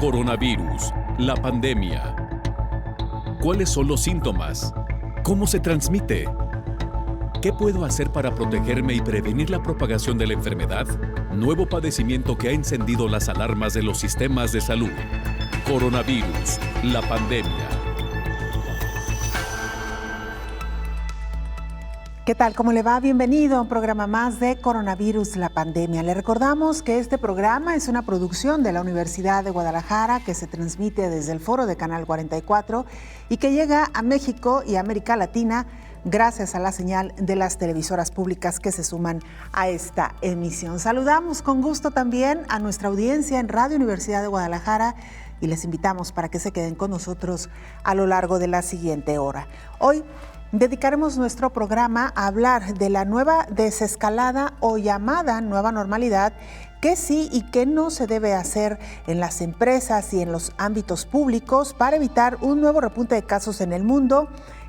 Coronavirus, la pandemia. ¿Cuáles son los síntomas? ¿Cómo se transmite? ¿Qué puedo hacer para protegerme y prevenir la propagación de la enfermedad? Nuevo padecimiento que ha encendido las alarmas de los sistemas de salud. Coronavirus, la pandemia. ¿Qué tal? ¿Cómo le va? Bienvenido a un programa más de Coronavirus, la pandemia. Le recordamos que este programa es una producción de la Universidad de Guadalajara que se transmite desde el foro de Canal 44 y que llega a México y América Latina gracias a la señal de las televisoras públicas que se suman a esta emisión. Saludamos con gusto también a nuestra audiencia en Radio Universidad de Guadalajara y les invitamos para que se queden con nosotros a lo largo de la siguiente hora. Hoy dedicaremos nuestro programa a hablar de la nueva desescalada o llamada nueva normalidad, qué sí y qué no se debe hacer en las empresas y en los ámbitos públicos para evitar un nuevo repunte de casos en el mundo,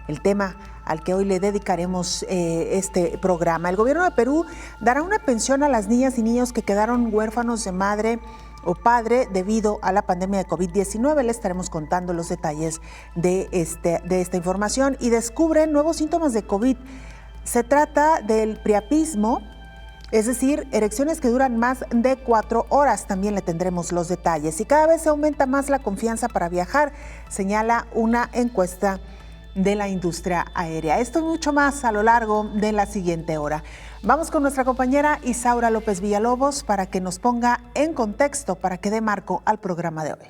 el tema al que hoy le dedicaremos este programa. El gobierno de Perú dará una pensión a las niñas y niños que quedaron huérfanos de madre o padre debido a la pandemia de COVID-19. Le estaremos contando los detalles de esta información. Y descubren nuevos síntomas de COVID. Se trata del priapismo, es decir, erecciones que duran más de 4 horas. También le tendremos los detalles. Y cada vez se aumenta más la confianza para viajar, señala una encuesta de la industria aérea. Esto y mucho más a lo largo de la siguiente hora. Vamos con nuestra compañera Isaura López Villalobos para que nos ponga en contexto, para que dé marco al programa de hoy.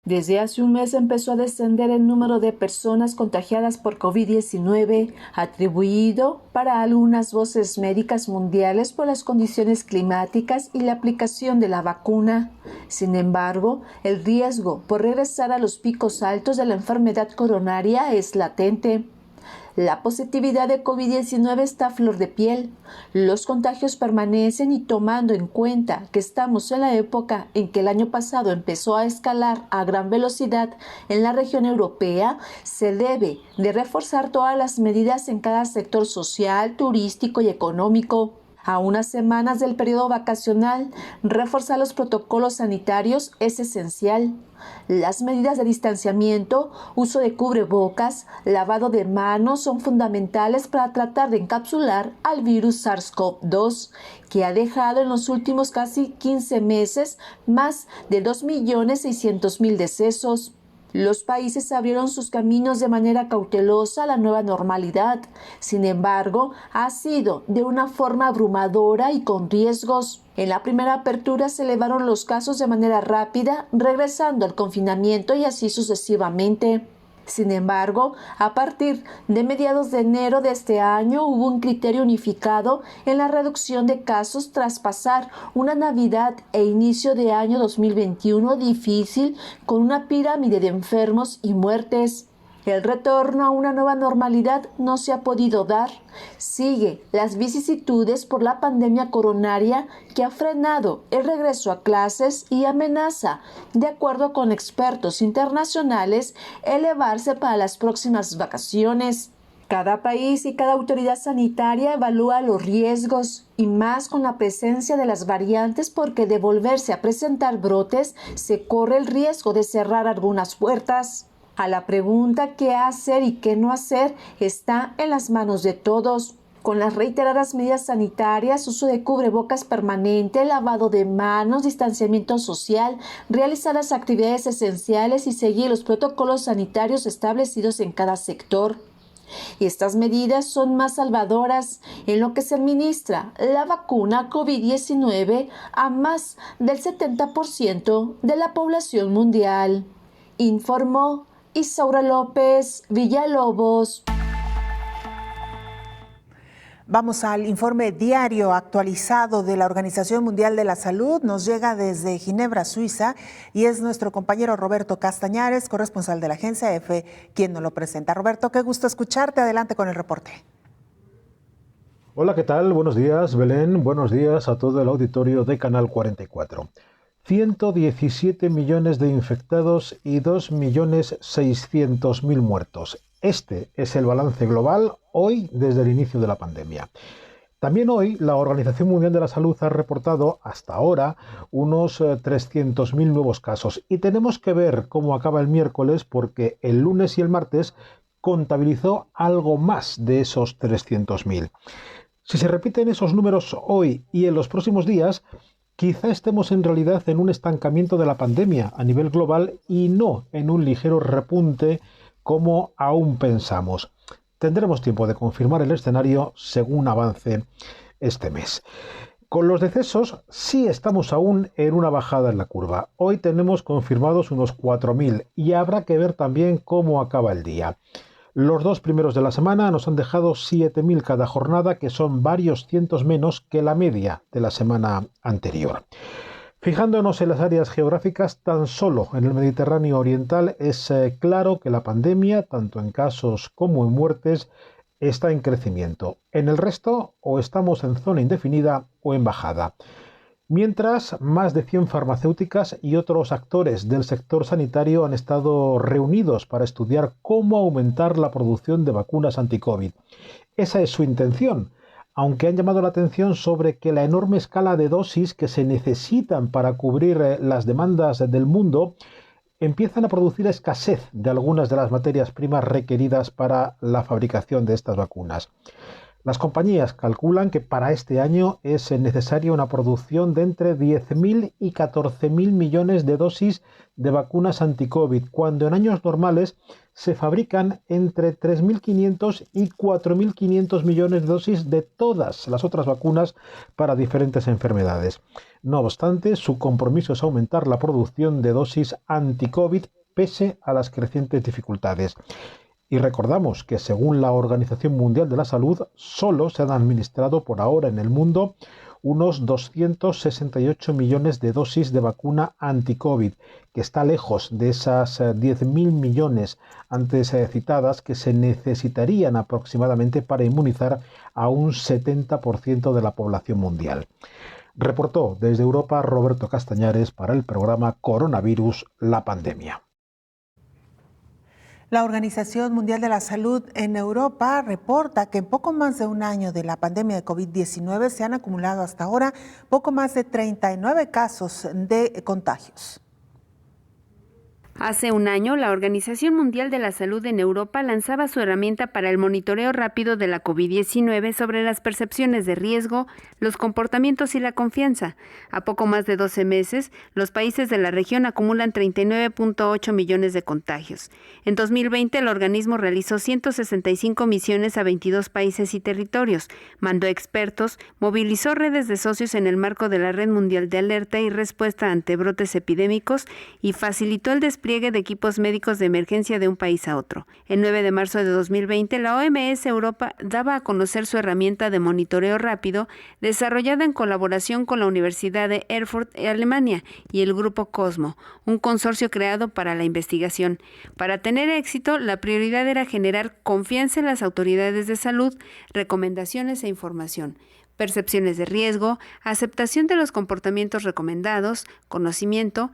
Desde hace un mes empezó a descender el número de personas contagiadas por COVID-19, atribuido para algunas voces médicas mundiales por las condiciones climáticas y la aplicación de la vacuna. Sin embargo, el riesgo por regresar a los picos altos de la enfermedad coronaria es latente. La positividad de COVID-19 está a flor de piel. Los contagios permanecen y tomando en cuenta que estamos en la época en que el año pasado empezó a escalar a gran velocidad en la región europea, se debe de reforzar todas las medidas en cada sector social, turístico y económico. A unas semanas del periodo vacacional, reforzar los protocolos sanitarios es esencial. Las medidas de distanciamiento, uso de cubrebocas, lavado de manos son fundamentales para tratar de encapsular al virus SARS-CoV-2, que ha dejado en los últimos casi 15 meses más de 2.600.000 decesos. Los países abrieron sus caminos de manera cautelosa a la nueva normalidad. Sin embargo, ha sido de una forma abrumadora y con riesgos. En la primera apertura se elevaron los casos de manera rápida, regresando al confinamiento y así sucesivamente. Sin embargo, a partir de mediados de enero de este año hubo un criterio unificado en la reducción de casos tras pasar una Navidad e inicio de año 2021 difícil con una pirámide de enfermos y muertes. El retorno a una nueva normalidad no se ha podido dar. Sigue las vicisitudes por la pandemia coronaria que ha frenado el regreso a clases y amenaza, de acuerdo con expertos internacionales, elevarse para las próximas vacaciones. Cada país y cada autoridad sanitaria evalúa los riesgos y más con la presencia de las variantes porque de volverse a presentar brotes se corre el riesgo de cerrar algunas puertas. A la pregunta qué hacer y qué no hacer está en las manos de todos. Con las reiteradas medidas sanitarias, uso de cubrebocas permanente, lavado de manos, distanciamiento social, realizar las actividades esenciales y seguir los protocolos sanitarios establecidos en cada sector. Y estas medidas son más salvadoras en lo que se administra la vacuna COVID-19 a más del 70% de la población mundial. Informó Isaura López Villalobos. Vamos al informe diario actualizado de la Organización Mundial de la Salud. Nos llega desde Ginebra, Suiza, y es nuestro compañero Roberto Castañares, corresponsal de la agencia EFE, quien nos lo presenta. Roberto, qué gusto escucharte. Adelante con el reporte. Hola, ¿qué tal? Buenos días, Belén. Buenos días a todo el auditorio de Canal 44. 117 millones de infectados y 2.600.000 muertos. Este es el balance global hoy desde el inicio de la pandemia. También hoy la Organización Mundial de la Salud ha reportado hasta ahora unos 300.000 nuevos casos y tenemos que ver cómo acaba el miércoles porque el lunes y el martes contabilizó algo más de esos 300.000. Si se repiten esos números hoy y en los próximos días, quizá estemos en realidad en un estancamiento de la pandemia a nivel global y no en un ligero repunte como aún pensamos. Tendremos tiempo de confirmar el escenario según avance este mes. Con los decesos sí estamos aún en una bajada en la curva. Hoy tenemos confirmados unos 4.000 y habrá que ver también cómo acaba el día. Los 2 primeros de la semana nos han dejado 7.000 cada jornada, que son varios cientos menos que la media de la semana anterior. Fijándonos en las áreas geográficas, tan solo en el Mediterráneo oriental es claro que la pandemia, tanto en casos como en muertes, está en crecimiento. En el resto, o estamos en zona indefinida o en bajada. Mientras, más de 100 farmacéuticas y otros actores del sector sanitario han estado reunidos para estudiar cómo aumentar la producción de vacunas anti-COVID. Esa es su intención, aunque han llamado la atención sobre que la enorme escala de dosis que se necesitan para cubrir las demandas del mundo empiezan a producir escasez de algunas de las materias primas requeridas para la fabricación de estas vacunas. Las compañías calculan que para este año es necesaria una producción de entre 10.000 y 14.000 millones de dosis de vacunas anti-COVID, cuando en años normales se fabrican entre 3.500 y 4.500 millones de dosis de todas las otras vacunas para diferentes enfermedades. No obstante, su compromiso es aumentar la producción de dosis anti-COVID pese a las crecientes dificultades. Y recordamos que según la Organización Mundial de la Salud, solo se han administrado por ahora en el mundo unos 268 millones de dosis de vacuna anti-COVID, que está lejos de esas 10.000 millones antes citadas que se necesitarían aproximadamente para inmunizar a un 70% de la población mundial. Reportó desde Europa Roberto Castañares para el programa Coronavirus, la pandemia. La Organización Mundial de la Salud en Europa reporta que en poco más de un año de la pandemia de COVID-19 se han acumulado hasta ahora poco más de 39 casos de contagios. Hace un año, la Organización Mundial de la Salud en Europa lanzaba su herramienta para el monitoreo rápido de la COVID-19 sobre las percepciones de riesgo, los comportamientos y la confianza. A poco más de 12 meses, los países de la región acumulan 39.8 millones de contagios. En 2020, el organismo realizó 165 misiones a 22 países y territorios, mandó expertos, movilizó redes de socios en el marco de la Red Mundial de Alerta y Respuesta ante brotes epidémicos y facilitó el despliegue de equipos médicos de emergencia de un país a otro. El 9 de marzo de 2020, la OMS Europa daba a conocer su herramienta de monitoreo rápido, desarrollada en colaboración con la Universidad de Erfurt, Alemania, y el Grupo Cosmo, un consorcio creado para la investigación. Para tener éxito, la prioridad era generar confianza en las autoridades de salud, recomendaciones e información, percepciones de riesgo, aceptación de los comportamientos recomendados, conocimiento,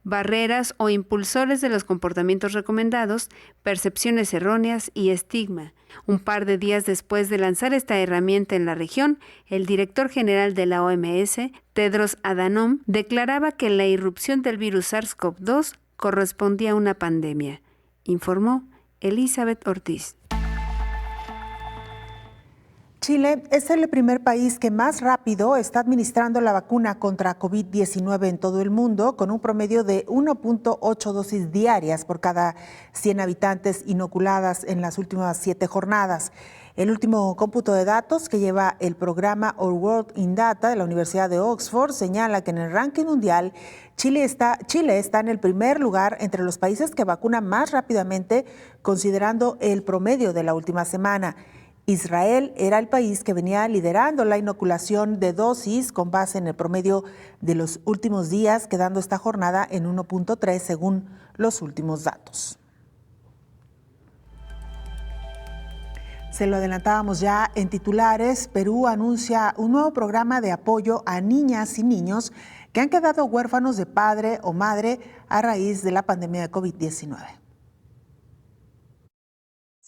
barreras o impulsores de los comportamientos recomendados, percepciones erróneas y estigma. Un par de días después de lanzar esta herramienta en la región, el director general de la OMS, Tedros Adhanom, declaraba que la irrupción del virus SARS-CoV-2 correspondía a una pandemia, informó Elizabeth Ortiz. Chile es el primer país que más rápido está administrando la vacuna contra COVID-19 en todo el mundo, con un promedio de 1.8 dosis diarias por cada 100 habitantes inoculadas en las últimas 7 jornadas. El último cómputo de datos que lleva el programa Our World in Data de la Universidad de Oxford señala que en el ranking mundial Chile está en el primer lugar entre los países que vacunan más rápidamente, considerando el promedio de la última semana. Israel era el país que venía liderando la inoculación de dosis con base en el promedio de los últimos días, quedando esta jornada en 1.3 según los últimos datos. Se lo adelantábamos ya en titulares. Perú anuncia un nuevo programa de apoyo a niñas y niños que han quedado huérfanos de padre o madre a raíz de la pandemia de COVID-19.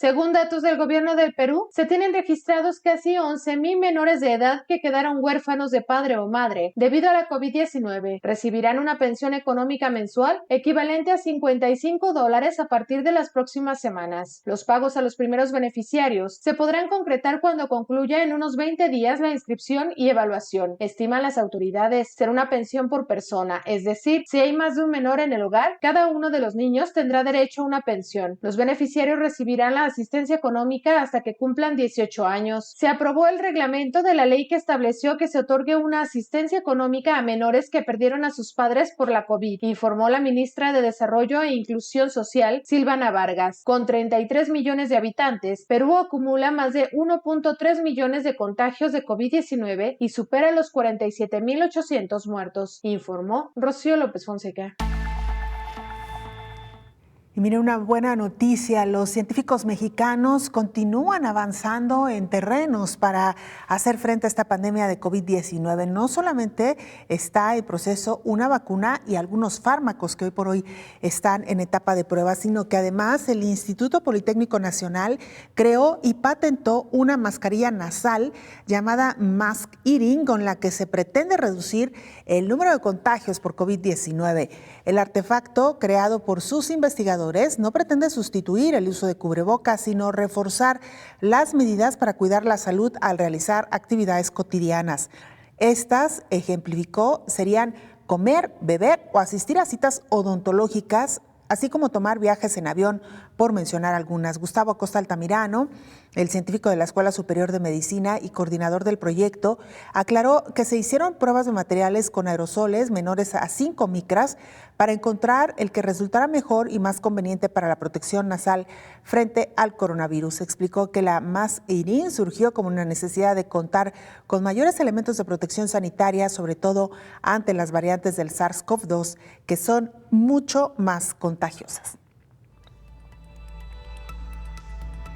Según datos del gobierno del Perú, se tienen registrados casi 11,000 menores de edad que quedaron huérfanos de padre o madre debido a la COVID-19. Recibirán una pensión económica mensual equivalente a $55 a partir de las próximas semanas. Los pagos a los primeros beneficiarios se podrán concretar cuando concluya en unos 20 días la inscripción y evaluación. Estiman las autoridades ser una pensión por persona, es decir, si hay más de un menor en el hogar, cada uno de los niños tendrá derecho a una pensión. Los beneficiarios recibirán la asistencia económica hasta que cumplan 18 años. Se aprobó el reglamento de la ley que estableció que se otorgue una asistencia económica a menores que perdieron a sus padres por la COVID, informó la ministra de Desarrollo e Inclusión Social, Silvana Vargas. Con 33 millones de habitantes, Perú acumula más de 1.3 millones de contagios de COVID-19 y supera los 47,800 muertos, informó Rocío López Fonseca. Y mire, una buena noticia, los científicos mexicanos continúan avanzando en terrenos para hacer frente a esta pandemia de COVID-19. No solamente está en proceso una vacuna y algunos fármacos que hoy por hoy están en etapa de prueba, sino que además el Instituto Politécnico Nacional creó y patentó una mascarilla nasal llamada Mask Eating, con la que se pretende reducir el número de contagios por COVID-19. El artefacto, creado por sus investigadores, no pretende sustituir el uso de cubrebocas, sino reforzar las medidas para cuidar la salud al realizar actividades cotidianas. Estas, ejemplificó, serían comer, beber o asistir a citas odontológicas, así como tomar viajes en avión, por mencionar algunas. Gustavo Acosta Altamirano, el científico de la Escuela Superior de Medicina y coordinador del proyecto, aclaró que se hicieron pruebas de materiales con aerosoles menores a 5 micras para encontrar el que resultara mejor y más conveniente para la protección nasal frente al coronavirus. Explicó que la Mask Eating surgió como una necesidad de contar con mayores elementos de protección sanitaria, sobre todo ante las variantes del SARS-CoV-2, que son mucho más contagiosas.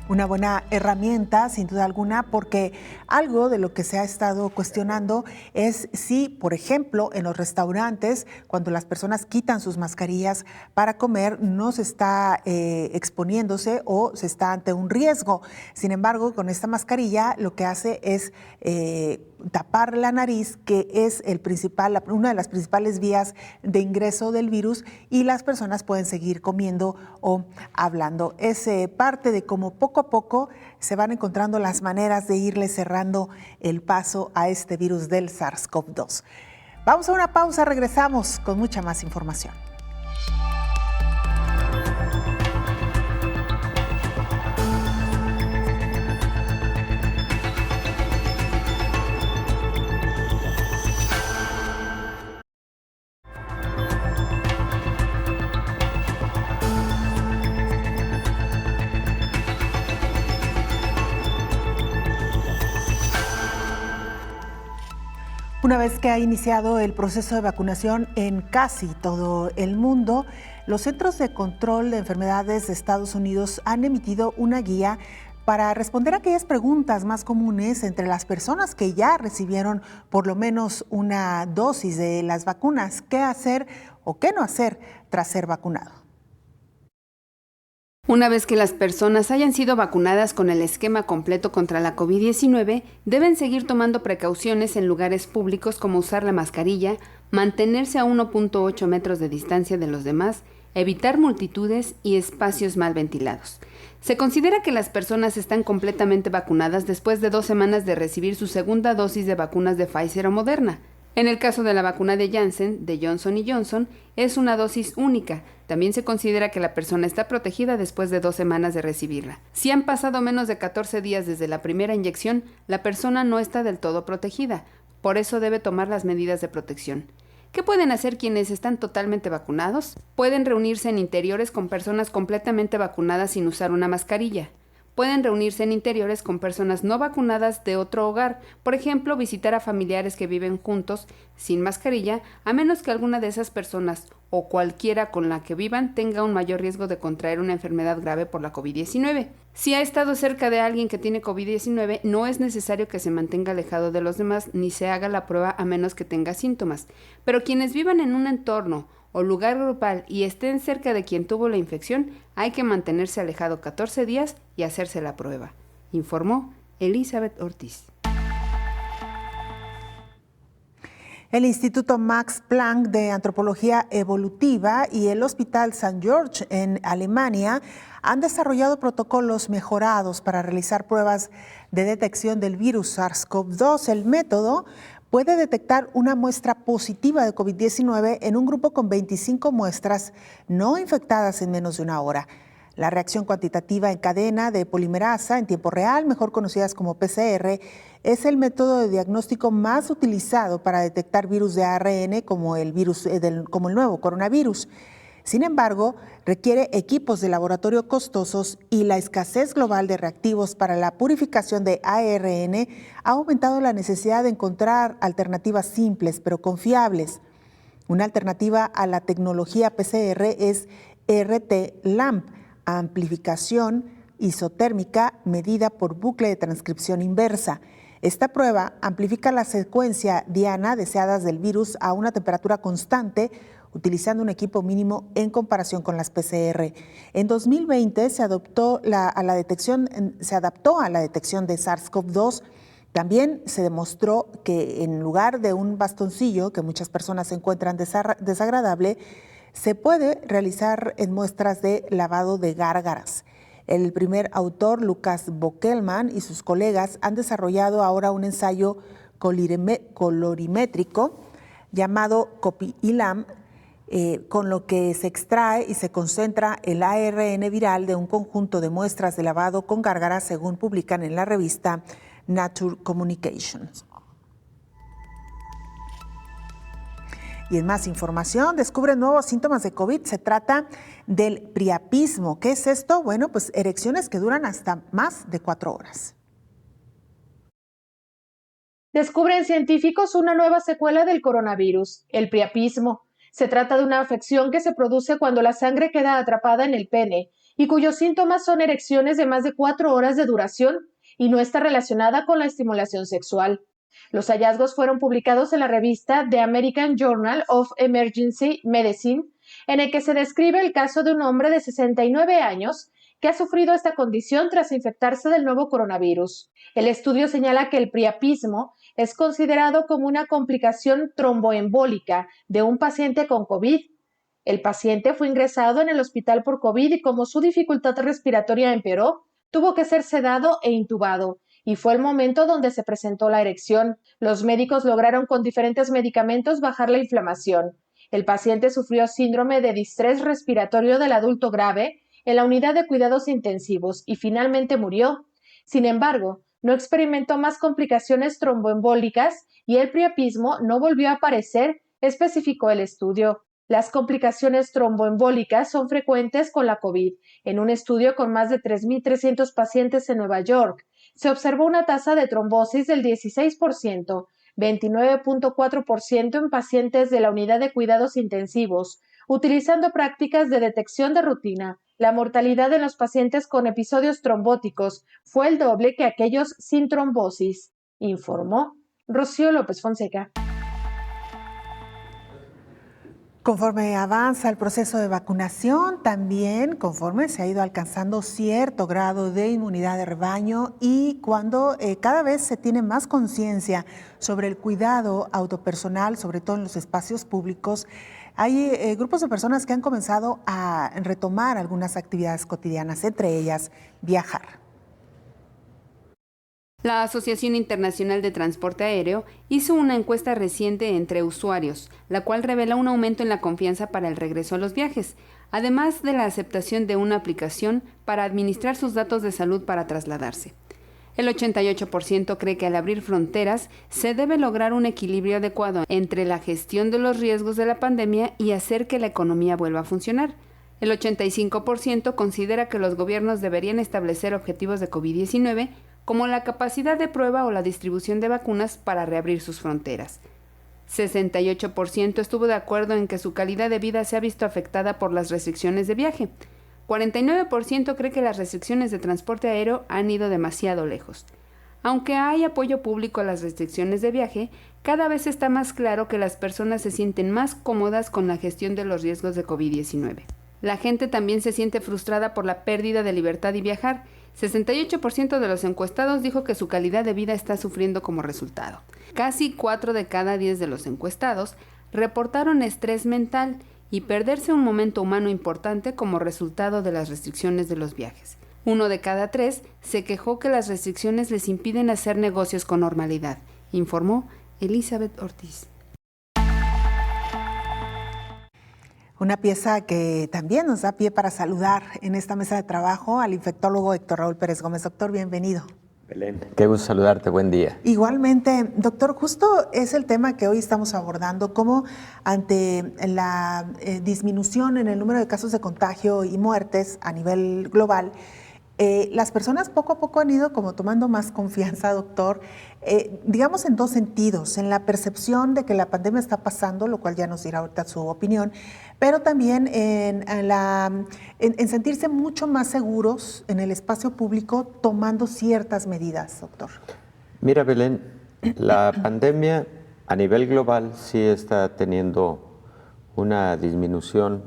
Una buena herramienta, sin duda alguna, porque algo de lo que se ha estado cuestionando es si, por ejemplo, en los restaurantes, cuando las personas quitan sus mascarillas para comer, no se está exponiéndose o se está ante un riesgo. Sin embargo, con esta mascarilla lo que hace es tapar la nariz, que es una de las principales vías de ingreso del virus, y las personas pueden seguir comiendo o hablando. Es parte de cómo poco a poco se van encontrando las maneras de irle cerrando el paso a este virus del SARS-CoV-2. Vamos a una pausa, regresamos con mucha más información. Una vez que ha iniciado el proceso de vacunación en casi todo el mundo, los Centros de Control de Enfermedades de Estados Unidos han emitido una guía para responder a aquellas preguntas más comunes entre las personas que ya recibieron por lo menos una dosis de las vacunas. ¿Qué hacer o qué no hacer tras ser vacunado? Una vez que las personas hayan sido vacunadas con el esquema completo contra la COVID-19, deben seguir tomando precauciones en lugares públicos como usar la mascarilla, mantenerse a 1.8 metros de distancia de los demás, evitar multitudes y espacios mal ventilados. Se considera que las personas están completamente vacunadas después de 2 semanas de recibir su segunda dosis de vacunas de Pfizer o Moderna. En el caso de la vacuna de Janssen, de Johnson & Johnson, es una dosis única. También se considera que la persona está protegida después de 2 semanas de recibirla. Si han pasado menos de 14 días desde la primera inyección, la persona no está del todo protegida. Por eso debe tomar las medidas de protección. ¿Qué pueden hacer quienes están totalmente vacunados? Pueden reunirse en interiores con personas completamente vacunadas sin usar una mascarilla. Pueden reunirse en interiores con personas no vacunadas de otro hogar, por ejemplo, visitar a familiares que viven juntos sin mascarilla, a menos que alguna de esas personas o cualquiera con la que vivan tenga un mayor riesgo de contraer una enfermedad grave por la COVID-19. Si ha estado cerca de alguien que tiene COVID-19, no es necesario que se mantenga alejado de los demás ni se haga la prueba a menos que tenga síntomas. Pero quienes vivan en un entorno o lugar grupal y estén cerca de quien tuvo la infección, hay que mantenerse alejado 14 días y hacerse la prueba, informó Elizabeth Ortiz. El Instituto Max Planck de Antropología Evolutiva y el Hospital St. George en Alemania han desarrollado protocolos mejorados para realizar pruebas de detección del virus SARS-CoV-2. El método puede detectar una muestra positiva de COVID-19 en un grupo con 25 muestras no infectadas en menos de una hora. La reacción cuantitativa en cadena de polimerasa en tiempo real, mejor conocidas como PCR, es el método de diagnóstico más utilizado para detectar virus de ARN como el nuevo coronavirus. Sin embargo, requiere equipos de laboratorio costosos y la escasez global de reactivos para la purificación de ARN ha aumentado la necesidad de encontrar alternativas simples pero confiables. Una alternativa a la tecnología PCR es RT-LAMP, amplificación isotérmica medida por bucle de transcripción inversa. Esta prueba amplifica la secuencia diana deseadas del virus a una temperatura constante, utilizando un equipo mínimo en comparación con las PCR. En 2020 se adaptó a la detección de SARS-CoV-2. También se demostró que en lugar de un bastoncillo que muchas personas encuentran desagradable, se puede realizar en muestras de lavado de gárgaras. El primer autor, Lucas Bockelman, y sus colegas han desarrollado ahora un ensayo colorimétrico llamado CopyILAM, con lo que se extrae y se concentra el ARN viral de un conjunto de muestras de lavado con gárgaras, según publican en la revista Nature Communications. Y en más información, descubren nuevos síntomas de COVID. Se trata del priapismo. ¿Qué es esto? Bueno, pues erecciones que duran hasta más de 4 horas. Descubren científicos una nueva secuela del coronavirus, el priapismo. Se trata de una afección que se produce cuando la sangre queda atrapada en el pene y cuyos síntomas son erecciones de más de 4 horas de duración y no está relacionada con la estimulación sexual. Los hallazgos fueron publicados en la revista The American Journal of Emergency Medicine, en el que se describe el caso de un hombre de 69 años que ha sufrido esta condición tras infectarse del nuevo coronavirus. El estudio señala que el priapismo es considerado como una complicación tromboembólica de un paciente con COVID. El paciente fue ingresado en el hospital por COVID y como su dificultad respiratoria empeoró, tuvo que ser sedado e intubado, y fue el momento donde se presentó la erección. Los médicos lograron con diferentes medicamentos bajar la inflamación. El paciente sufrió síndrome de distrés respiratorio del adulto grave en la unidad de cuidados intensivos y finalmente murió. Sin embargo, no experimentó más complicaciones tromboembólicas y el priapismo no volvió a aparecer, especificó el estudio. Las complicaciones tromboembólicas son frecuentes con la COVID. En un estudio con más de 3.300 pacientes en Nueva York, se observó una tasa de trombosis del 16%, 29.4% en pacientes de la unidad de cuidados intensivos, utilizando prácticas de detección de rutina. La mortalidad en los pacientes con episodios trombóticos fue el doble que aquellos sin trombosis, informó Rocío López Fonseca. Conforme avanza el proceso de vacunación, también conforme se ha ido alcanzando cierto grado de inmunidad de rebaño y cuando cada vez se tiene más conciencia sobre el cuidado autopersonal, sobre todo en los espacios públicos, hay grupos de personas que han comenzado a retomar algunas actividades cotidianas, entre ellas viajar. La Asociación Internacional de Transporte Aéreo hizo una encuesta reciente entre usuarios, la cual revela un aumento en la confianza para el regreso a los viajes, además de la aceptación de una aplicación para administrar sus datos de salud para trasladarse. El 88% cree que al abrir fronteras se debe lograr un equilibrio adecuado entre la gestión de los riesgos de la pandemia y hacer que la economía vuelva a funcionar. El 85% considera que los gobiernos deberían establecer objetivos de COVID-19 como la capacidad de prueba o la distribución de vacunas para reabrir sus fronteras. 68% estuvo de acuerdo en que su calidad de vida se ha visto afectada por las restricciones de viaje. 49% cree que las restricciones de transporte aéreo han ido demasiado lejos. Aunque hay apoyo público a las restricciones de viaje, Cada vez está más claro que las personas se sienten más cómodas con la gestión de los riesgos de COVID-19. La gente también se siente frustrada por la pérdida de libertad y viajar. 68% de los encuestados dijo que su calidad de vida está sufriendo como resultado. Casi 4 de cada 10 de los encuestados reportaron estrés mental y perderse un momento humano importante como resultado de las restricciones de los viajes. 1 de cada 3 se quejó que las restricciones les impiden hacer negocios con normalidad, informó Elizabeth Ortiz. Una pieza que también nos da pie para saludar en esta mesa de trabajo al infectólogo Héctor Raúl Pérez Gómez. Doctor, bienvenido. Belén, qué gusto saludarte, buen día. Igualmente, doctor, justo es el tema que hoy estamos abordando, cómo ante la disminución en el número de casos de contagio y muertes a nivel global, las personas poco a poco han ido como tomando más confianza, doctor, digamos en dos sentidos, en la percepción de que la pandemia está pasando, lo cual ya nos dirá ahorita su opinión, pero también en sentirse mucho más seguros en el espacio público tomando ciertas medidas, doctor. Mira, Belén, la pandemia a nivel global sí está teniendo una disminución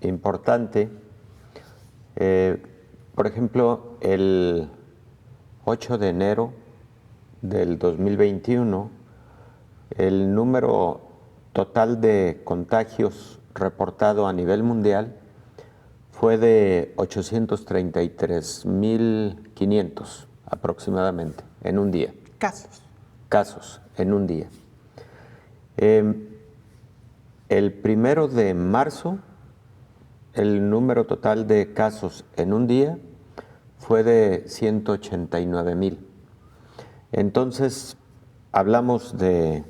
importante. Por ejemplo, el 8 de enero del 2021, el número total de contagios reportado a nivel mundial fue de 833.500 aproximadamente en un día. Casos en un día. El 1 de marzo, el número total de casos en un día fue de 189,000. Entonces, hablamos de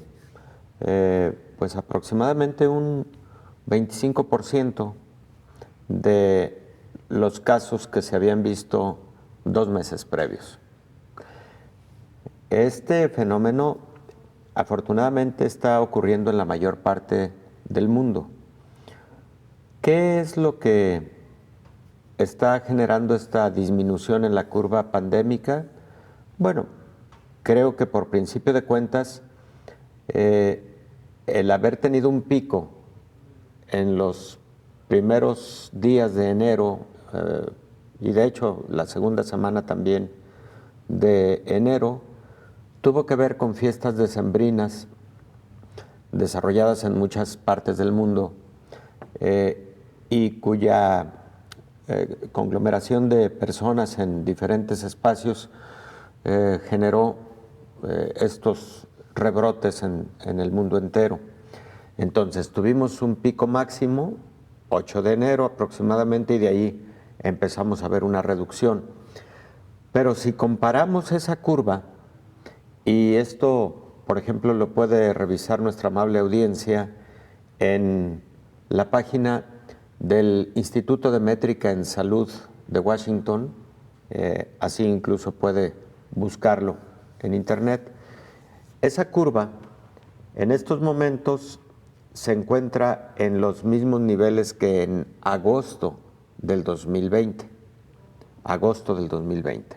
pues aproximadamente un 25% de los casos que se habían visto 2 meses previos. Este fenómeno, afortunadamente, está ocurriendo en la mayor parte del mundo. ¿Qué es lo que está generando esta disminución en la curva pandémica? Bueno, creo que por principio de cuentas, el haber tenido un pico en los primeros días de enero, y de hecho la segunda semana también de enero, tuvo que ver con fiestas decembrinas desarrolladas en muchas partes del mundo, y cuya conglomeración de personas en diferentes espacios generó estos rebrotes en el mundo entero. Entonces tuvimos un pico máximo, 8 de enero aproximadamente, y de ahí empezamos a ver una reducción. Pero si comparamos esa curva, y esto, por ejemplo, lo puede revisar nuestra amable audiencia en la página del Instituto de Métrica en Salud de Washington, así incluso puede buscarlo en internet. Esa curva en estos momentos se encuentra en los mismos niveles que en agosto del 2020. Agosto del 2020.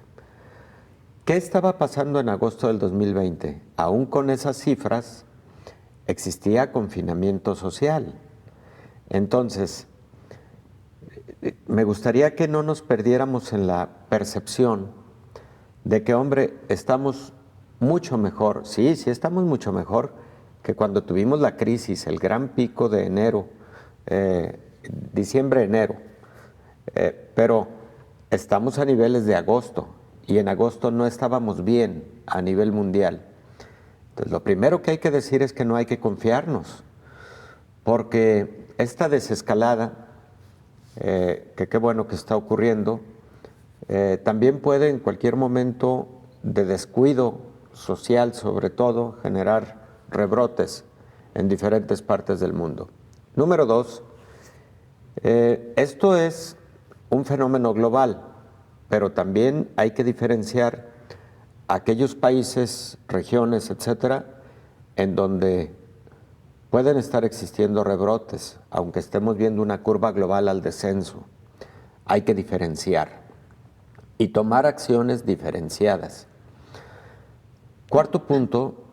¿Qué estaba pasando en agosto del 2020? Aún con esas cifras existía confinamiento social. Entonces, me gustaría que no nos perdiéramos en la percepción de que, hombre, estamos mucho mejor. Sí, estamos mucho mejor que cuando tuvimos la crisis, el gran pico de enero, diciembre-enero. Pero estamos a niveles de agosto, y en agosto no estábamos bien a nivel mundial. Entonces, lo primero que hay que decir es que no hay que confiarnos, porque esta desescalada, que qué bueno que está ocurriendo, también puede en cualquier momento de descuido social, sobre todo, generar rebrotes en diferentes partes del mundo. Número 2, esto es un fenómeno global, pero también hay que diferenciar aquellos países, regiones, etcétera, en donde pueden estar existiendo rebrotes, aunque estemos viendo una curva global al descenso. Hay que diferenciar y tomar acciones diferenciadas. Cuarto punto,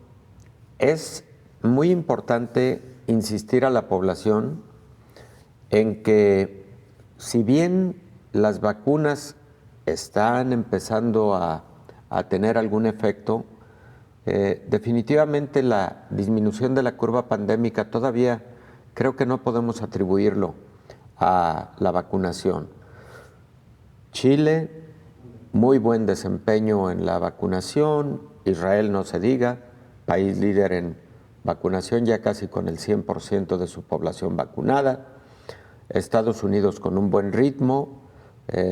Es muy importante insistir a la población en que si bien las vacunas están empezando a tener algún efecto, definitivamente la disminución de la curva pandémica todavía creo que no podemos atribuirlo a la vacunación. Chile, muy buen desempeño en la vacunación, Israel no se diga, país líder en vacunación, ya casi con el 100% de su población vacunada. Estados Unidos con un buen ritmo,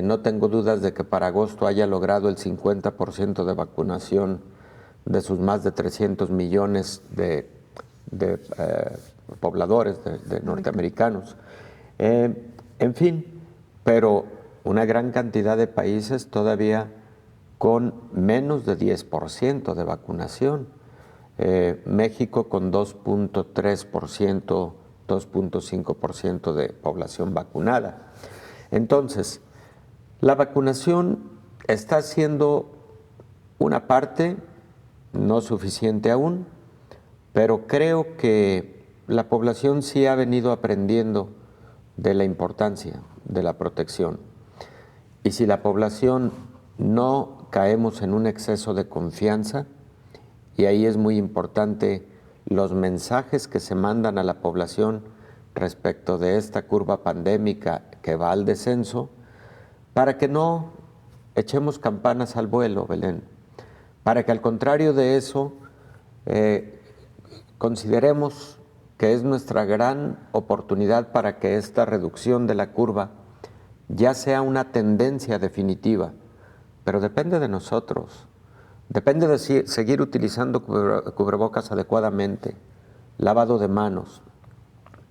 no tengo dudas de que para agosto haya logrado el 50% de vacunación de sus más de 300 millones de pobladores, de norteamericanos. En fin, pero una gran cantidad de países todavía con menos de 10% de vacunación. México con 2.3%, 2.5% de población vacunada. Entonces, la vacunación está siendo una parte, no suficiente aún, pero creo que la población sí ha venido aprendiendo de la importancia de la protección. Y si la población no caemos en un exceso de confianza, y ahí es muy importante los mensajes que se mandan a la población respecto de esta curva pandémica que va al descenso, para que no echemos campanas al vuelo, Belén, para que al contrario de eso consideremos que es nuestra gran oportunidad para que esta reducción de la curva ya sea una tendencia definitiva, pero depende de nosotros, depende de seguir utilizando cubrebocas adecuadamente, lavado de manos,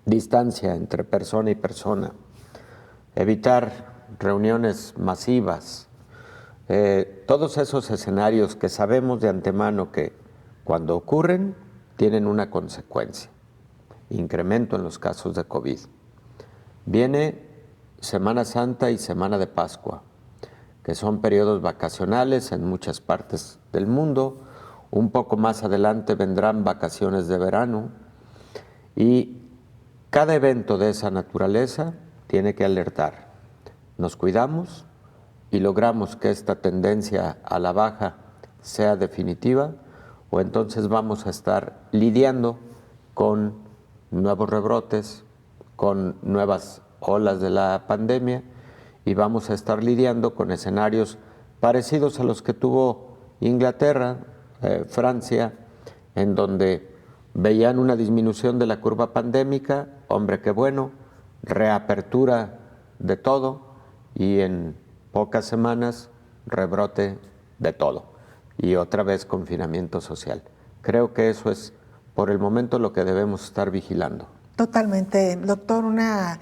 distancia entre persona y persona, evitar reuniones masivas, todos esos escenarios que sabemos de antemano que cuando ocurren tienen una consecuencia, incremento en los casos de COVID. Viene Semana Santa y Semana de Pascua, que son periodos vacacionales en muchas partes del mundo. Un poco más adelante vendrán vacaciones de verano y cada evento de esa naturaleza tiene que alertar. Nos cuidamos y logramos que esta tendencia a la baja sea definitiva, o entonces vamos a estar lidiando con nuevos rebrotes, con nuevas olas de la pandemia, y vamos a estar lidiando con escenarios parecidos a los que tuvo Inglaterra, Francia, en donde veían una disminución de la curva pandémica, hombre, qué bueno, reapertura de todo, y en pocas semanas rebrote de todo, y otra vez confinamiento social. Creo que eso es por el momento lo que debemos estar vigilando. Totalmente, doctor, una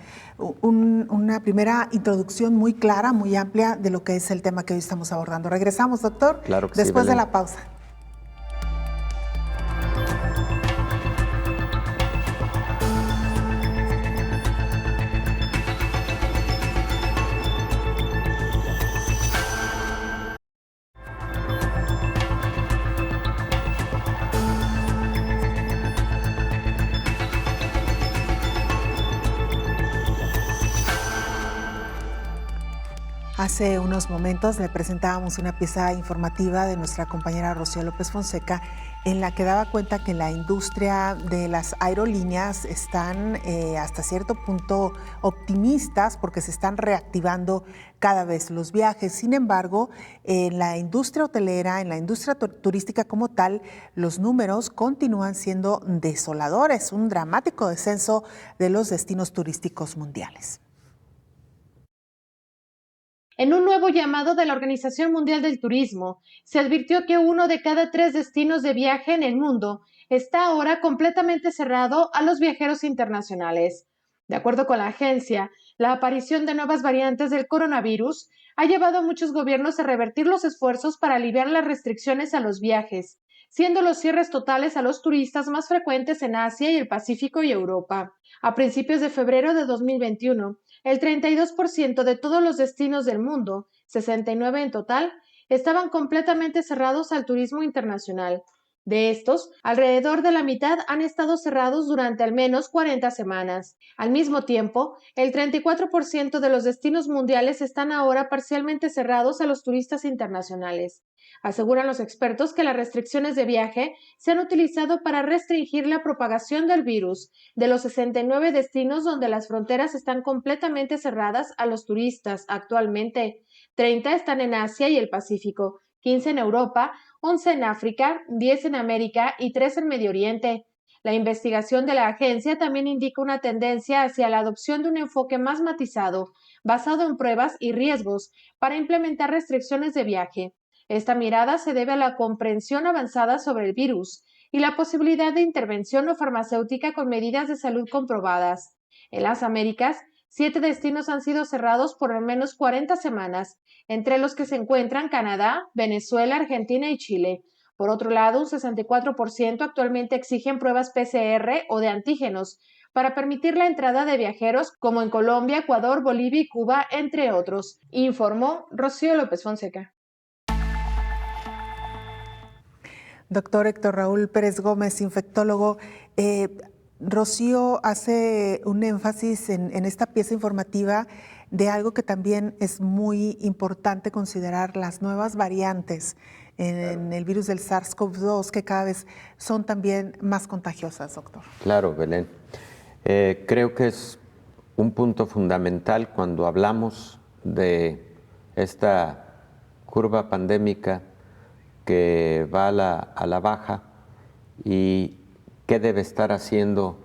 primera introducción muy clara, muy amplia de lo que es el tema que hoy estamos abordando. Regresamos, doctor, claro que después sí, de la pausa. Hace unos momentos le presentábamos una pieza informativa de nuestra compañera Rocío López Fonseca, en la que daba cuenta que la industria de las aerolíneas están hasta cierto punto optimistas porque se están reactivando cada vez los viajes. Sin embargo, en la industria hotelera, en la industria turística como tal, los números continúan siendo desoladores, un dramático descenso de los destinos turísticos mundiales. En un nuevo llamado de la Organización Mundial del Turismo, se advirtió que 1 de cada 3 destinos de viaje en el mundo está ahora completamente cerrado a los viajeros internacionales. De acuerdo con la agencia, la aparición de nuevas variantes del coronavirus ha llevado a muchos gobiernos a revertir los esfuerzos para aliviar las restricciones a los viajes, siendo los cierres totales a los turistas más frecuentes en Asia y el Pacífico y Europa. A principios de febrero de 2021, el 32% de todos los destinos del mundo, 69 en total, estaban completamente cerrados al turismo internacional. De estos, alrededor de la mitad han estado cerrados durante al menos 40 semanas. Al mismo tiempo, el 34% de los destinos mundiales están ahora parcialmente cerrados a los turistas internacionales. Aseguran los expertos que las restricciones de viaje se han utilizado para restringir la propagación del virus. De los 69 destinos donde las fronteras están completamente cerradas a los turistas actualmente, 30 están en Asia y el Pacífico, 15 en Europa, 11 en África, 10 en América y 3 en Medio Oriente. La investigación de la agencia también indica una tendencia hacia la adopción de un enfoque más matizado, basado en pruebas y riesgos, para implementar restricciones de viaje. Esta mirada se debe a la comprensión avanzada sobre el virus y la posibilidad de intervención no farmacéutica con medidas de salud comprobadas. En las Américas, 7 destinos han sido cerrados por al menos 40 semanas, entre los que se encuentran Canadá, Venezuela, Argentina y Chile. Por otro lado, un 64% actualmente exigen pruebas PCR o de antígenos para permitir la entrada de viajeros, como en Colombia, Ecuador, Bolivia y Cuba, entre otros, informó Rocío López Fonseca. Doctor Héctor Raúl Pérez Gómez, infectólogo, Rocío hace un énfasis en esta pieza informativa de algo que también es muy importante considerar, las nuevas variantes en el virus del SARS-CoV-2, que cada vez son también más contagiosas, doctor. Claro, Belén. Creo que es un punto fundamental cuando hablamos de esta curva pandémica que va a la baja y qué debe estar haciendo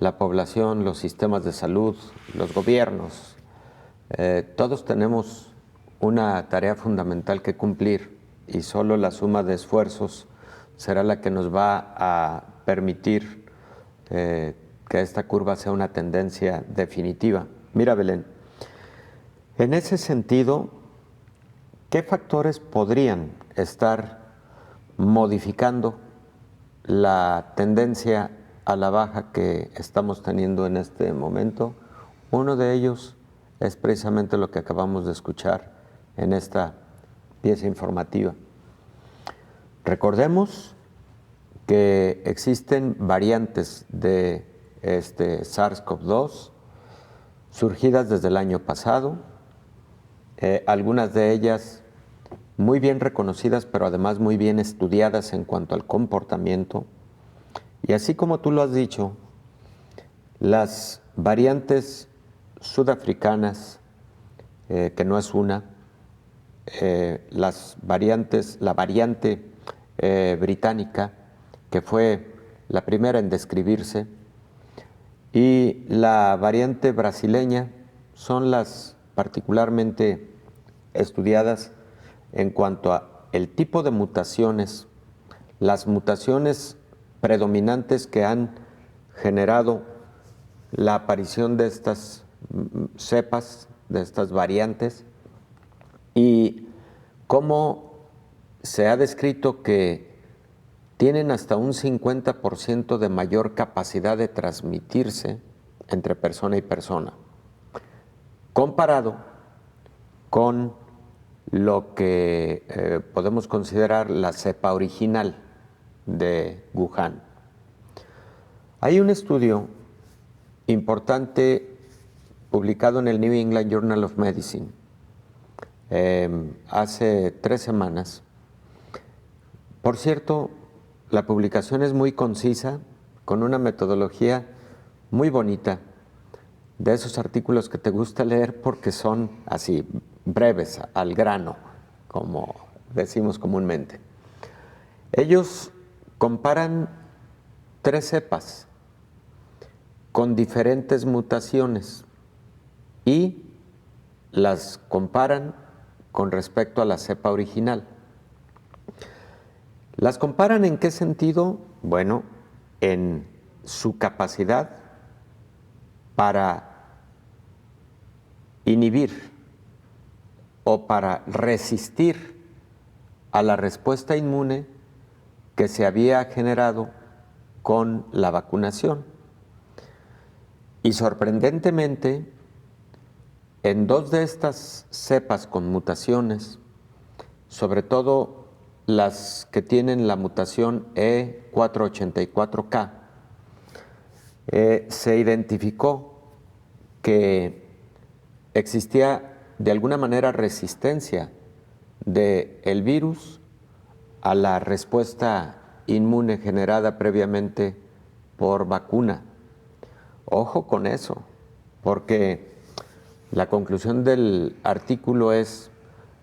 la población, los sistemas de salud, los gobiernos. Todos tenemos una tarea fundamental que cumplir y solo la suma de esfuerzos será la que nos va a permitir que esta curva sea una tendencia definitiva. Mira, Belén, en ese sentido, ¿qué factores podrían estar modificando la tendencia a la baja que estamos teniendo en este momento? Uno de ellos es precisamente lo que acabamos de escuchar en esta pieza informativa. Recordemos que existen variantes de este SARS-CoV-2 surgidas desde el año pasado, algunas de ellas muy bien reconocidas, pero además muy bien estudiadas en cuanto al comportamiento. Y así como tú lo has dicho, las variantes sudafricanas, que no es una, la variante británica, que fue la primera en describirse, y la variante brasileña son las particularmente estudiadas en cuanto a el tipo de mutaciones, las mutaciones predominantes que han generado la aparición de estas cepas, de estas variantes, y cómo se ha descrito que tienen hasta un 50% de mayor capacidad de transmitirse entre persona y persona, comparado con lo que podemos considerar la cepa original de Wuhan. Hay un estudio importante publicado en el New England Journal of Medicine hace 3 semanas. Por cierto, la publicación es muy concisa, con una metodología muy bonita, de esos artículos que te gusta leer porque son así, breves, al grano, como decimos comúnmente. Ellos comparan 3 cepas con diferentes mutaciones y las comparan con respecto a la cepa original. ¿Las comparan en qué sentido? Bueno, en su capacidad para inhibir o para resistir a la respuesta inmune que se había generado con la vacunación. Y sorprendentemente, en 2 de estas cepas con mutaciones, sobre todo las que tienen la mutación E484K, se identificó que existía de alguna manera resistencia del virus a la respuesta inmune generada previamente por vacuna. Ojo con eso, porque la conclusión del artículo es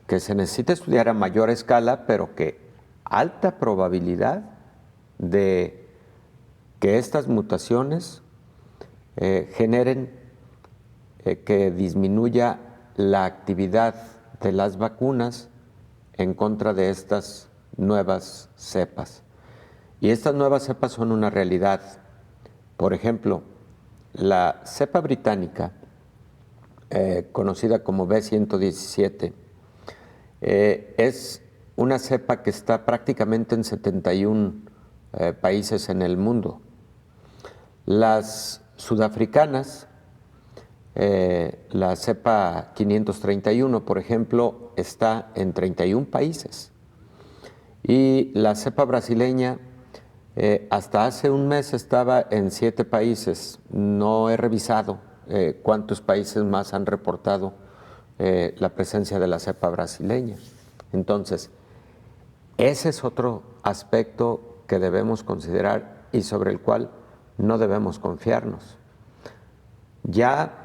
que se necesita estudiar a mayor escala, pero que alta probabilidad de que estas mutaciones generen que disminuya la actividad de las vacunas en contra de estas nuevas cepas. Y estas nuevas cepas son una realidad. Por ejemplo, la cepa británica, conocida como B117, es una cepa que está prácticamente en 71 países en el mundo. Las sudafricanas, la cepa 531, por ejemplo, está en 31 países. Y la cepa brasileña, hasta hace un mes estaba en 7 países. No he revisado cuántos países más han reportado la presencia de la cepa brasileña. Entonces, ese es otro aspecto que debemos considerar y sobre el cual no debemos confiarnos. Ya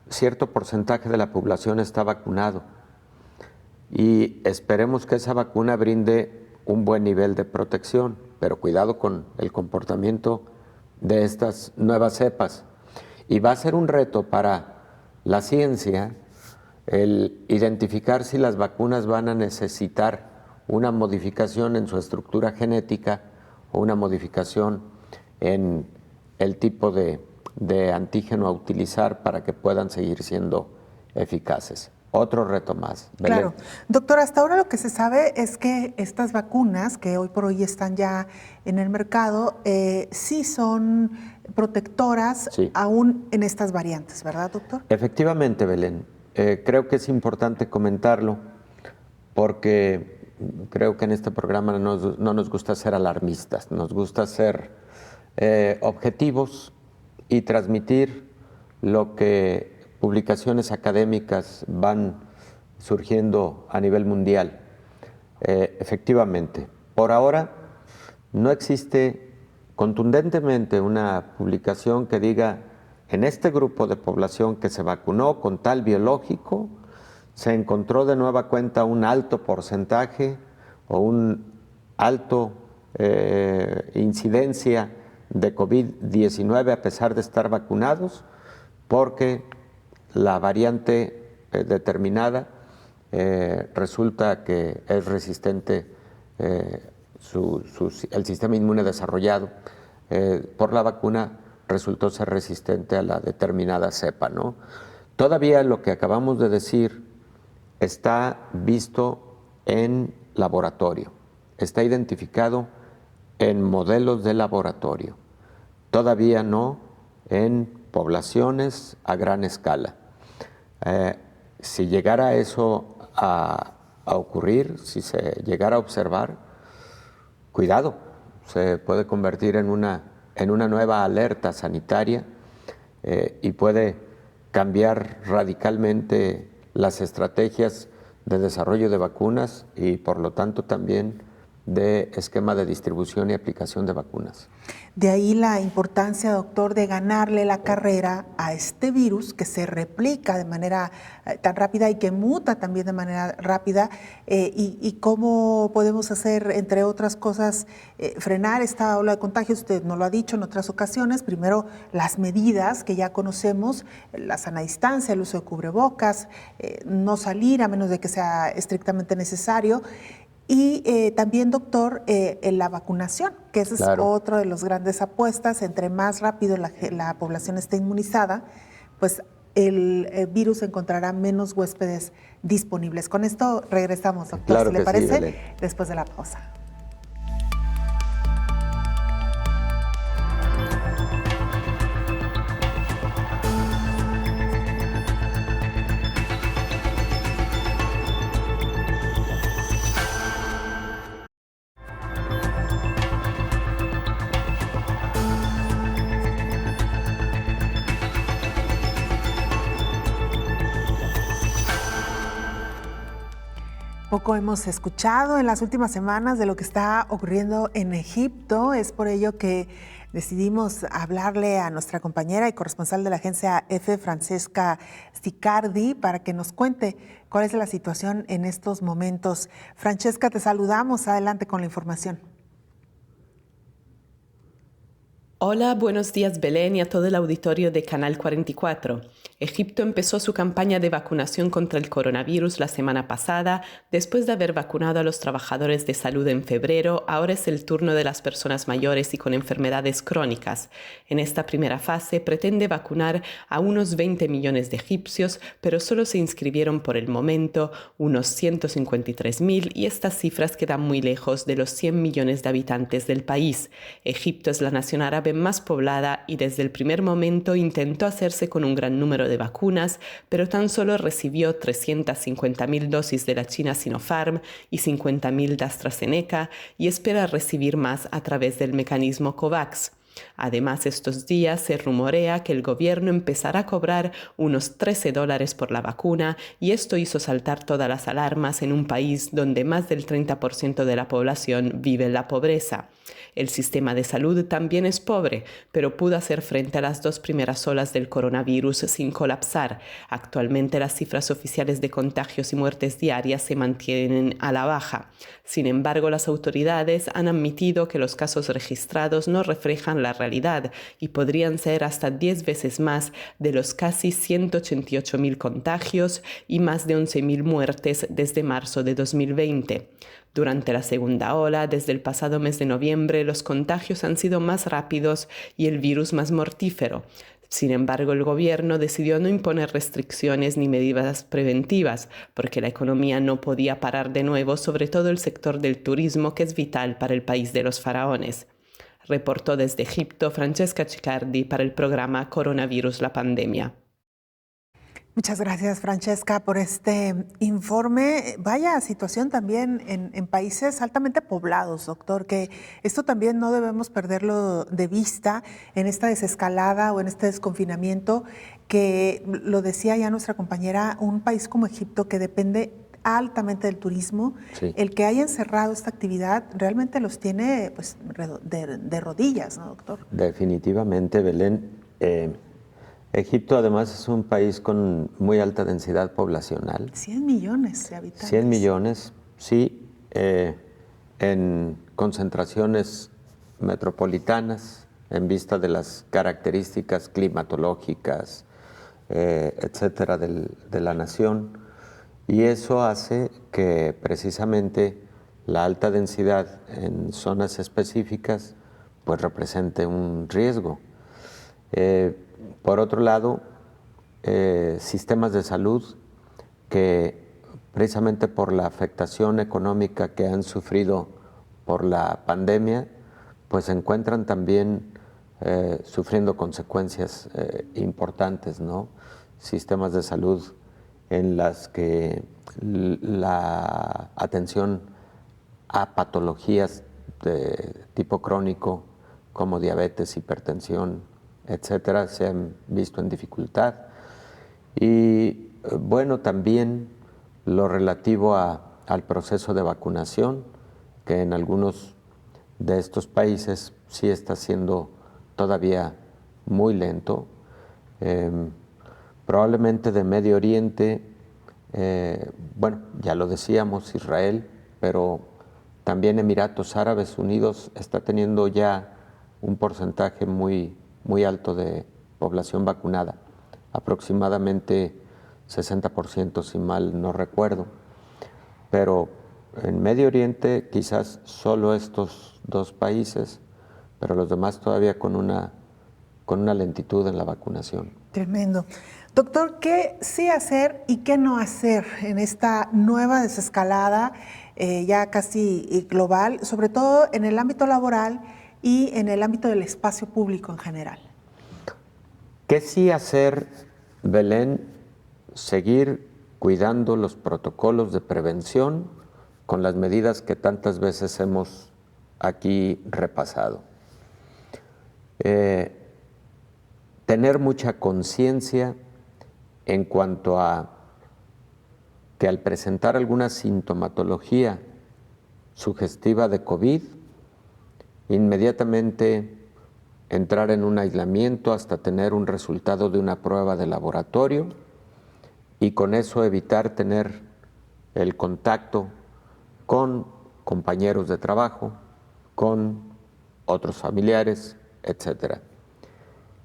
cierto porcentaje de la población está vacunado y esperemos que esa vacuna brinde un buen nivel de protección, pero cuidado con el comportamiento de estas nuevas cepas. Y va a ser un reto para la ciencia el identificar si las vacunas van a necesitar una modificación en su estructura genética o una modificación en el tipo de antígeno a utilizar para que puedan seguir siendo eficaces. Otro reto más. Belén. Claro. Doctor, hasta ahora lo que se sabe es que estas vacunas, que hoy por hoy están ya en el mercado, sí son protectoras, sí, aún en estas variantes, ¿verdad, doctor? Efectivamente, Belén. Creo que es importante comentarlo porque creo que en este programa no nos gusta ser alarmistas, nos gusta ser objetivos y transmitir lo que publicaciones académicas van surgiendo a nivel mundial. Efectivamente, por ahora no existe contundentemente una publicación que diga en este grupo de población que se vacunó con tal biológico se encontró de nueva cuenta un alto porcentaje o un alto incidencia de COVID-19 a pesar de estar vacunados, porque la variante determinada resulta que es resistente, el sistema inmune desarrollado por la vacuna resultó ser resistente a la determinada cepa, ¿no? Todavía lo que acabamos de decir está visto en laboratorio, está identificado en modelos de laboratorio, todavía no en poblaciones a gran escala. Si llegara eso a ocurrir, si se llegara a observar, cuidado, se puede convertir en una nueva alerta sanitaria y puede cambiar radicalmente las estrategias de desarrollo de vacunas y por lo tanto también de esquema de distribución y aplicación de vacunas. De ahí la importancia, doctor, de ganarle la carrera a este virus que se replica de manera tan rápida y que muta también de manera rápida, y cómo podemos hacer, entre otras cosas, frenar esta ola de contagio. Usted nos lo ha dicho en otras ocasiones. Primero, las medidas que ya conocemos, la sana distancia, el uso de cubrebocas, no salir a menos de que sea estrictamente necesario. Y también, doctor, la vacunación, que esa es otra de las grandes apuestas. Entre más rápido la población esté inmunizada, pues el virus encontrará menos huéspedes disponibles. Con esto regresamos, doctor, claro, si le parece, sí, después de la pausa. Poco hemos escuchado en las últimas semanas de lo que está ocurriendo en Egipto. Es por ello que decidimos hablarle a nuestra compañera y corresponsal de la agencia EFE, Francesca Sicardi, para que nos cuente cuál es la situación en estos momentos. Francesca, te saludamos. Adelante con la información. Hola, buenos días Belén y a todo el auditorio de Canal 44. Egipto empezó su campaña de vacunación contra el coronavirus la semana pasada. Después de haber vacunado a los trabajadores de salud en febrero, ahora es el turno de las personas mayores y con enfermedades crónicas. En esta primera fase pretende vacunar a unos 20 millones de egipcios, pero solo se inscribieron por el momento unos 153.000 y estas cifras quedan muy lejos de los 100 millones de habitantes del país. Egipto es la nación árabe más poblada y desde el primer momento intentó hacerse con un gran número de vacunas, pero tan solo recibió 350.000 dosis de la China Sinopharm y 50.000 de AstraZeneca y espera recibir más a través del mecanismo COVAX. Además, estos días se rumorea que el gobierno empezará a cobrar unos $13 por la vacuna y esto hizo saltar todas las alarmas en un país donde más del 30% de la población vive en la pobreza. El sistema de salud también es pobre, pero pudo hacer frente a las 2 primeras olas del coronavirus sin colapsar. Actualmente las cifras oficiales de contagios y muertes diarias se mantienen a la baja. Sin embargo, las autoridades han admitido que los casos registrados no reflejan la realidad y podrían ser hasta 10 veces más de los casi 188.000 contagios y más de 11.000 muertes desde marzo de 2020. Durante la segunda ola, desde el pasado mes de noviembre, los contagios han sido más rápidos y el virus más mortífero. Sin embargo, el gobierno decidió no imponer restricciones ni medidas preventivas, porque la economía no podía parar de nuevo, sobre todo el sector del turismo, que es vital para el país de los faraones. Reportó desde Egipto Francesca Sicardi para el programa Coronavirus, la pandemia. Muchas gracias, Francesca, por este informe. Vaya situación también en países altamente poblados, doctor, que esto también no debemos perderlo de vista en esta desescalada o en este desconfinamiento, que lo decía ya nuestra compañera, un país como Egipto que depende altamente del turismo. Sí. El que haya encerrado esta actividad realmente los tiene pues, de rodillas, ¿no, doctor? Definitivamente, Belén. Egipto además es un país con muy alta densidad poblacional. 100 millones de habitantes. 100 millones, sí, en concentraciones metropolitanas, en vista de las características climatológicas, etcétera, de la nación. Y eso hace que precisamente la alta densidad en zonas específicas pues represente un riesgo. Por otro lado, sistemas de salud que precisamente por la afectación económica que han sufrido por la pandemia, pues se encuentran también sufriendo consecuencias importantes, ¿no? Sistemas de salud en las que la atención a patologías de tipo crónico como diabetes, hipertensión, etcétera, se han visto en dificultad. Y bueno, también lo relativo al proceso de vacunación, que en algunos de estos países sí está siendo todavía muy lento. Probablemente de Medio Oriente, bueno, ya lo decíamos, Israel, pero también Emiratos Árabes Unidos está teniendo ya un porcentaje muy alto de población vacunada, aproximadamente 60%, si mal no recuerdo. Pero en Medio Oriente quizás solo estos 2 países, pero los demás todavía con una lentitud en la vacunación. Tremendo. Doctor, ¿qué sí hacer y qué no hacer en esta nueva desescalada ya casi global, sobre todo en el ámbito laboral y en el ámbito del espacio público en general? ¿Qué sí hacer, Belén? Seguir cuidando los protocolos de prevención con las medidas que tantas veces hemos aquí repasado. Tener mucha conciencia en cuanto a que al presentar alguna sintomatología sugestiva de COVID, inmediatamente entrar en un aislamiento hasta tener un resultado de una prueba de laboratorio y con eso evitar tener el contacto con compañeros de trabajo, con otros familiares, etc.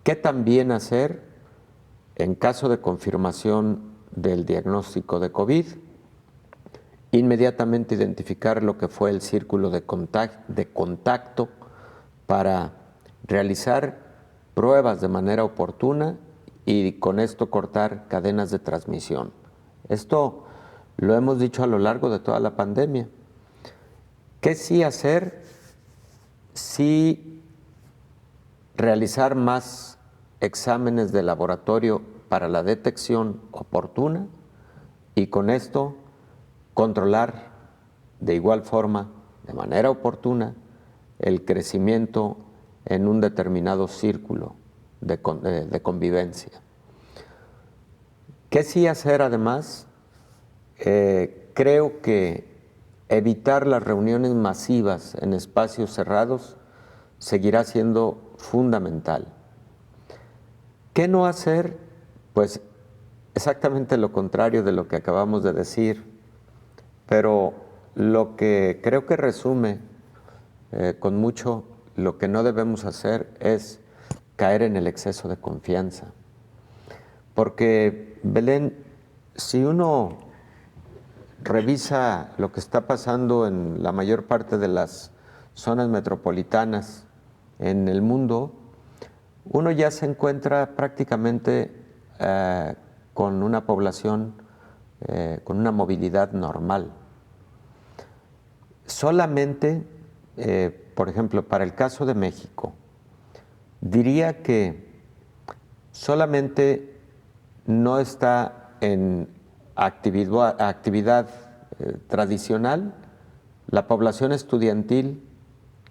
¿Qué también hacer en caso de confirmación del diagnóstico de COVID? Inmediatamente identificar lo que fue el círculo de contacto para realizar pruebas de manera oportuna y con esto cortar cadenas de transmisión. Esto lo hemos dicho a lo largo de toda la pandemia. ¿Qué sí hacer? Sí realizar más exámenes de laboratorio para la detección oportuna y con esto controlar de igual forma, de manera oportuna, el crecimiento en un determinado círculo de convivencia. ¿Qué sí hacer además? Creo que evitar las reuniones masivas en espacios cerrados seguirá siendo fundamental. ¿Qué no hacer? Pues exactamente lo contrario de lo que acabamos de decir, pero lo que creo que resume con mucho lo que no debemos hacer es caer en el exceso de confianza. Porque, Belén, si uno revisa lo que está pasando en la mayor parte de las zonas metropolitanas en el mundo, uno ya se encuentra prácticamente con una población con una movilidad normal. Solamente, por ejemplo, para el caso de México, diría que solamente no está en actividad tradicional la población estudiantil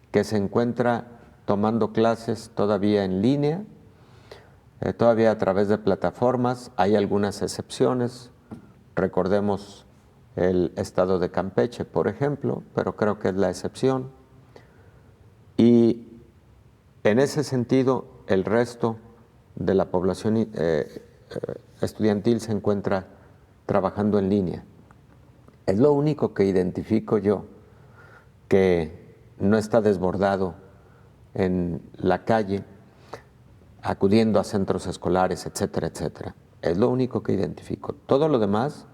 que se encuentra tomando clases todavía en línea, todavía a través de plataformas. Hay algunas excepciones, recordemos el estado de Campeche, por ejemplo, pero creo que es la excepción. Y en ese sentido, el resto de la población estudiantil se encuentra trabajando en línea. Es lo único que identifico yo, que no está desbordado en la calle, acudiendo a centros escolares, etcétera, etcétera. Es lo único que identifico. Todo lo demás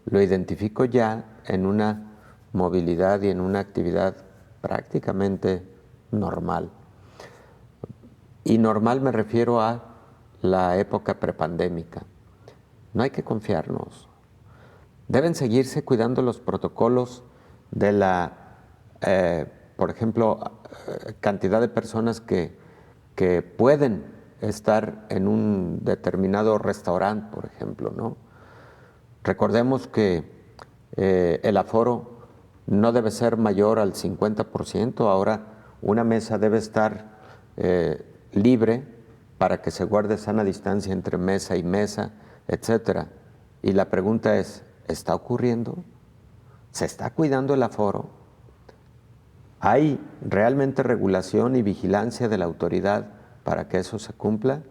lo identifico ya en una movilidad y en una actividad prácticamente normal. Y normal me refiero a la época prepandémica. No hay que confiarnos. Deben seguirse cuidando los protocolos de la, por ejemplo, cantidad de personas que pueden estar en un determinado restaurante, por ejemplo, ¿no? Recordemos que el aforo no debe ser mayor al 50%, ahora una mesa debe estar libre para que se guarde sana distancia entre mesa y mesa, etcétera. Y la pregunta es, ¿está ocurriendo? ¿Se está cuidando el aforo? ¿Hay realmente regulación y vigilancia de la autoridad para que eso se cumpla?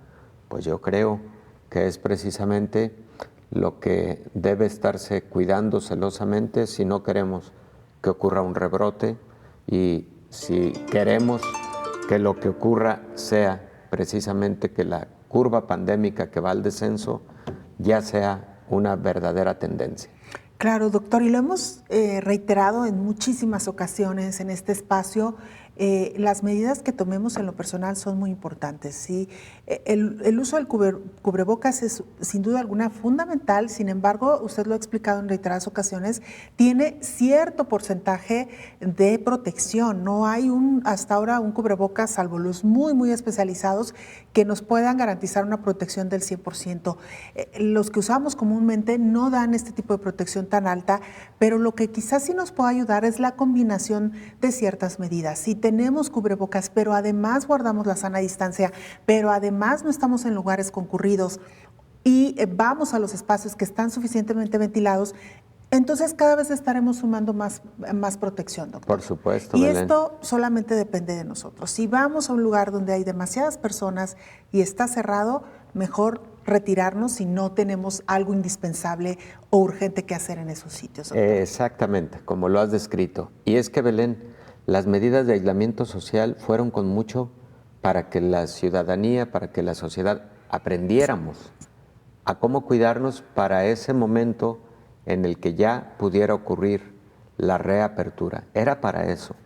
Pues yo creo que es precisamente lo que debe estarse cuidando celosamente si no queremos que ocurra un rebrote y si queremos que lo que ocurra sea precisamente que la curva pandémica que va al descenso ya sea una verdadera tendencia. Claro, doctor, y lo hemos reiterado en muchísimas ocasiones en este espacio. Las medidas que tomemos en lo personal son muy importantes, ¿sí? El uso del cubrebocas es sin duda alguna fundamental, sin embargo, usted lo ha explicado en reiteradas ocasiones, tiene cierto porcentaje de protección. No hay hasta ahora un cubrebocas, salvo los muy especializados, que nos puedan garantizar una protección del 100%. Los que usamos comúnmente no dan este tipo de protección tan alta, pero lo que quizás sí nos pueda ayudar es la combinación de ciertas medidas. Si tenemos cubrebocas, pero además guardamos la sana distancia, pero además no estamos en lugares concurridos y vamos a los espacios que están suficientemente ventilados, Entonces cada vez estaremos sumando más protección, doctor. Por supuesto, Y Belén. esto solamente depende de nosotros. Si vamos a un lugar donde hay demasiadas personas y está cerrado, mejor retirarnos si no tenemos algo indispensable o urgente que hacer en esos sitios, doctor. Exactamente, como lo has descrito. Y es que, Belén, las medidas de aislamiento social fueron con mucho para que la ciudadanía, para que la sociedad aprendiéramos a cómo cuidarnos para ese momento en el que ya pudiera ocurrir la reapertura. Era para eso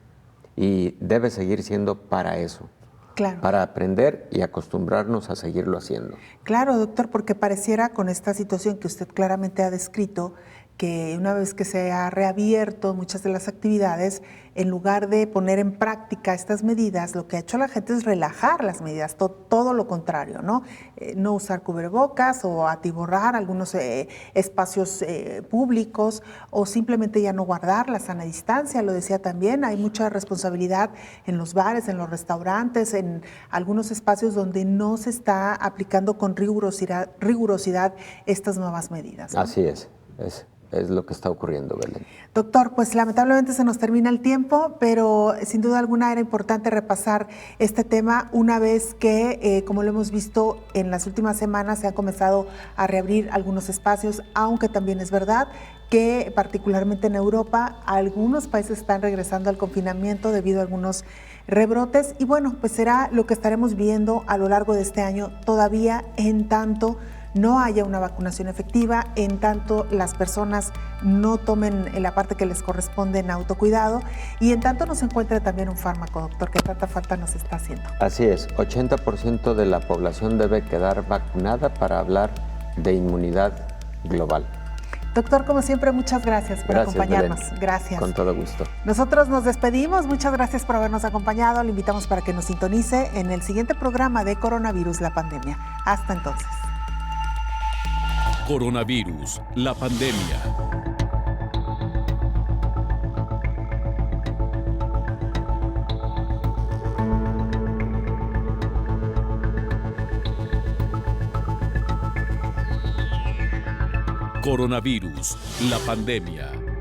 y debe seguir siendo para eso. Claro. Para aprender y acostumbrarnos a seguirlo haciendo. Claro, doctor, porque pareciera con esta situación que usted claramente ha descrito, que una vez que se ha reabierto muchas de las actividades, en lugar de poner en práctica estas medidas, lo que ha hecho la gente es relajar las medidas, todo lo contrario, ¿no? No usar cubrebocas o atiborrar algunos espacios públicos o simplemente ya no guardar la sana distancia, lo decía también, hay mucha responsabilidad en los bares, en los restaurantes, en algunos espacios donde no se está aplicando con rigurosidad estas nuevas medidas, ¿no? Así es lo que está ocurriendo, Belén. Doctor, pues lamentablemente se nos termina el tiempo, pero sin duda alguna era importante repasar este tema una vez que, como lo hemos visto en las últimas semanas, se han comenzado a reabrir algunos espacios, aunque también es verdad que particularmente en Europa algunos países están regresando al confinamiento debido a algunos rebrotes y bueno, pues será lo que estaremos viendo a lo largo de este año todavía en tanto no haya una vacunación efectiva, en tanto las personas no tomen la parte que les corresponde en autocuidado y en tanto no se encuentre también un fármaco, doctor, que tanta falta nos está haciendo. Así es, 80% de la población debe quedar vacunada para hablar de inmunidad global. Doctor, como siempre, muchas gracias por acompañarnos. Belén. Gracias. Con todo gusto. Nosotros nos despedimos. Muchas gracias por habernos acompañado. Le invitamos para que nos sintonice en el siguiente programa de Coronavirus, la pandemia. Hasta entonces. Coronavirus, la pandemia. Coronavirus, la pandemia.